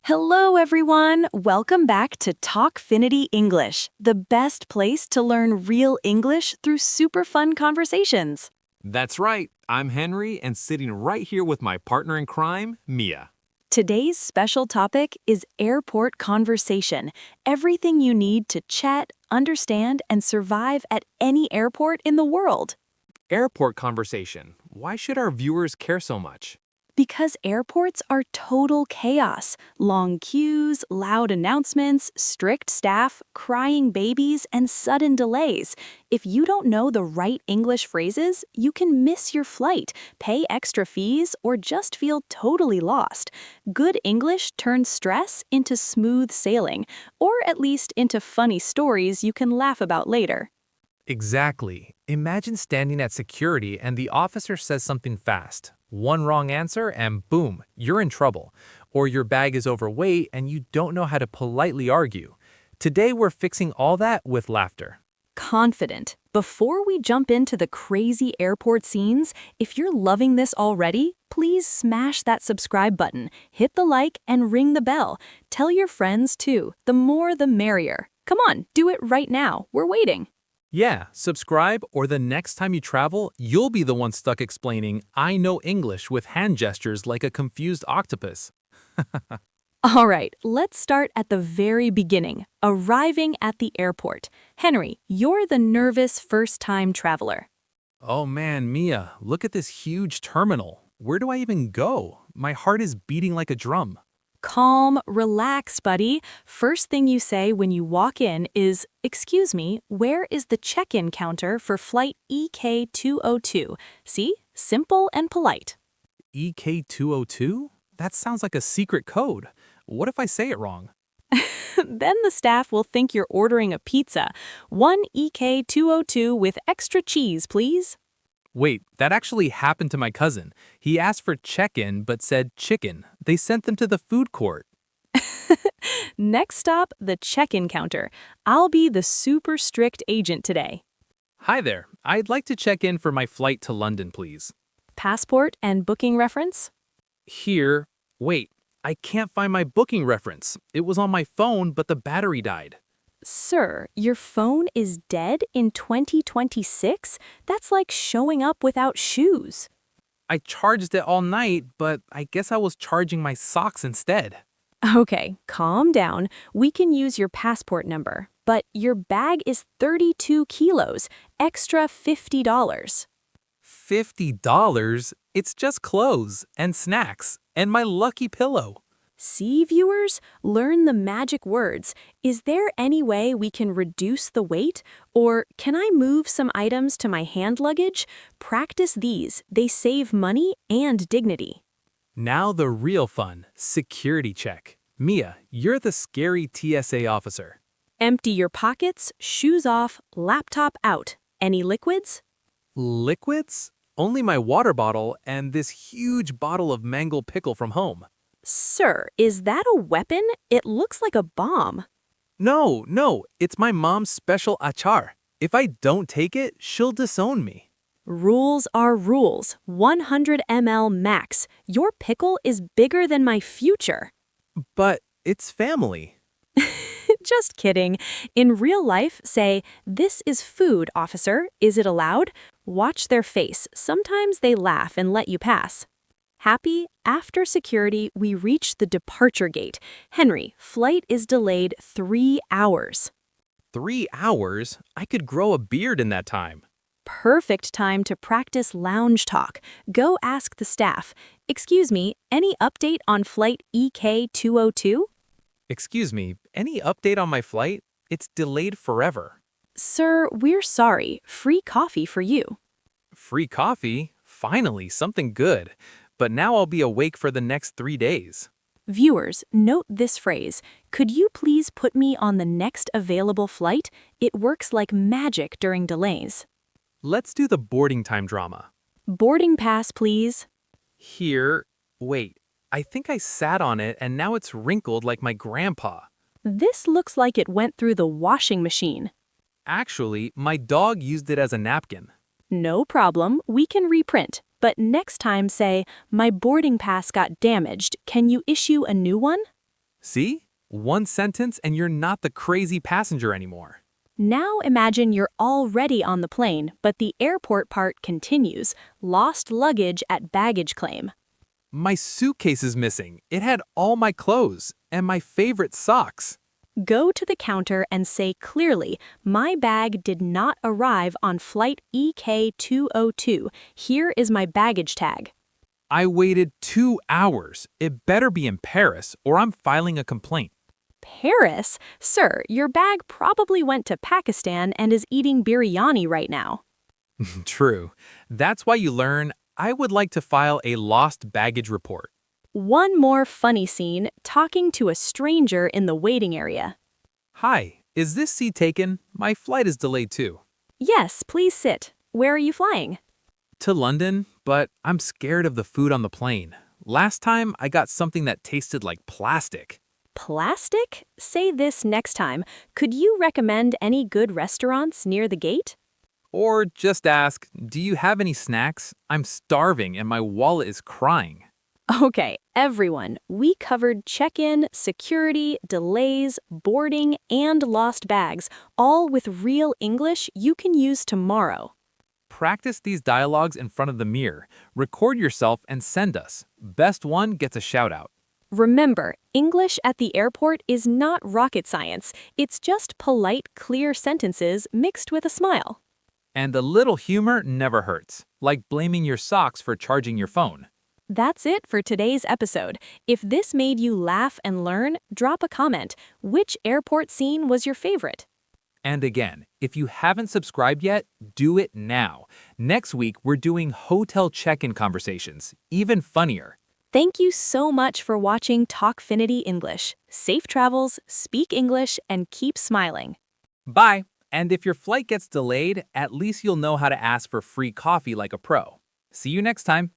Hello, everyone. Welcome back to Talkfinity English, the best place to learn real English through super fun conversations. That's right. I'm Henry, and sitting right here with my partner in crime, Mia. Today's special topic is airport conversation, everything you need to chat, understand, and survive at any airport in the world. Airport conversation. Why should our viewers care so much? Because airports are total chaos. Long queues, loud announcements, strict staff, crying babies, and sudden delays. If you don't know the right English phrases, you can miss your flight, pay extra fees, or just feel totally lost. Good English turns stress into smooth sailing, or at least into funny stories you can laugh about later. Exactly. Imagine standing at security and the officer says something fast. One wrong answer and boom, you're in trouble. Or your bag is overweight and you don't know how to politely argue. Today we're fixing all that with laughter. Confident. Before we jump into the crazy airport scenes, if you're loving this already, please smash that subscribe button, hit the like, and ring the bell. Tell your friends too. The more the merrier. Come on, do it right now. We're waiting. Yeah, subscribe or the next time you travel, you'll be the one stuck explaining, I know English with hand gestures like a confused octopus. All right, let's start at the very beginning, arriving at the airport. Henry, you're the nervous first-time traveler. Oh man, Mia, look at this huge terminal. Where do I even go? My heart is beating like a drum. Calm, relax, buddy. First thing you say when you walk in is, "Excuse me, where is the check-in counter for flight EK202? See? Simple and polite. EK202? That sounds like a secret code. What if I say it wrong? Then the staff will think you're ordering a pizza. One EK202 with extra cheese, please. Wait, that actually happened to my cousin. He asked for check-in but said chicken. They sent them to the food court. Next stop, the check-in counter. I'll be the super strict agent today. Hi there. I'd like to check in for my flight to London, please. Passport and booking reference? Here. Wait, I can't find my booking reference. It was on my phone, but the battery died. Sir, your phone is dead in 2026? That's like showing up without shoes. I charged it all night, but I guess I was charging my socks instead. Okay, calm down. We can use your passport number, but your bag is 32 kilos, extra $50. $50? It's just clothes and snacks and my lucky pillow. See, viewers? Learn the magic words. Is there any way we can reduce the weight? Or can I move some items to my hand luggage? Practice these. They save money and dignity. Now the real fun, security check. Mia, you're the scary TSA officer. Empty your pockets, shoes off, laptop out. Any liquids? Liquids? Only my water bottle and this huge bottle of mango pickle from home. Sir, is that a weapon? It looks like a bomb. No, it's my mom's special achar. If I don't take it, she'll disown me. Rules are rules. 100 ml max. Your pickle is bigger than my future. But it's family. Just kidding. In real life, say, "This is food, officer. Is it allowed?" Watch their face. Sometimes they laugh and let you pass. Happy? After security, we reach the departure gate. Henry, flight is delayed 3 hours. 3 hours? I could grow a beard in that time. Perfect time to practice lounge talk. Go ask the staff. "Excuse me, any update on flight EK202? Excuse me, any update on my flight? It's delayed forever. Sir, we're sorry. Free coffee for you." Free coffee? Finally, something good. But now I'll be awake for the next 3 days. Viewers, note this phrase. "Could you please put me on the next available flight?" It works like magic during delays. Let's do the boarding time drama. Boarding pass, please. Here, wait, I think I sat on it and now it's wrinkled like my grandpa. This looks like it went through the washing machine. Actually, my dog used it as a napkin. No problem, we can reprint. But next time say, "My boarding pass got damaged. Can you issue a new one?" See? One sentence and you're not the crazy passenger anymore. Now imagine you're already on the plane, but the airport part continues. Lost luggage at baggage claim. My suitcase is missing. It had all my clothes and my favorite socks. Go to the counter and say clearly, "My bag did not arrive on flight EK202. Here is my baggage tag." I waited 2 hours. It better be in Paris or I'm filing a complaint. Paris? Sir, your bag probably went to Pakistan and is eating biryani right now. True. That's why you learn, I would like to file a lost baggage report. One more funny scene, talking to a stranger in the waiting area. Hi, is this seat taken? My flight is delayed too. Yes, please sit. Where are you flying? To London, but I'm scared of the food on the plane. Last time, I got something that tasted like plastic. Plastic? Say this next time. Could you recommend any good restaurants near the gate? Or just ask, do you have any snacks? I'm starving and my wallet is crying. Okay, everyone, we covered check-in, security, delays, boarding, and lost bags, all with real English you can use tomorrow. Practice these dialogues in front of the mirror. Record yourself and send us. Best one gets a shout out. Remember, English at the airport is not rocket science. It's just polite, clear sentences mixed with a smile. And a little humor never hurts, like blaming your socks for charging your phone. That's it for today's episode. If this made you laugh and learn, drop a comment. Which airport scene was your favorite? And again, if you haven't subscribed yet, do it now. Next week, we're doing hotel check-in conversations, even funnier. Thank you so much for watching Talkfinity English. Safe travels, speak English, and keep smiling. Bye! And if your flight gets delayed, at least you'll know how to ask for free coffee like a pro. See you next time.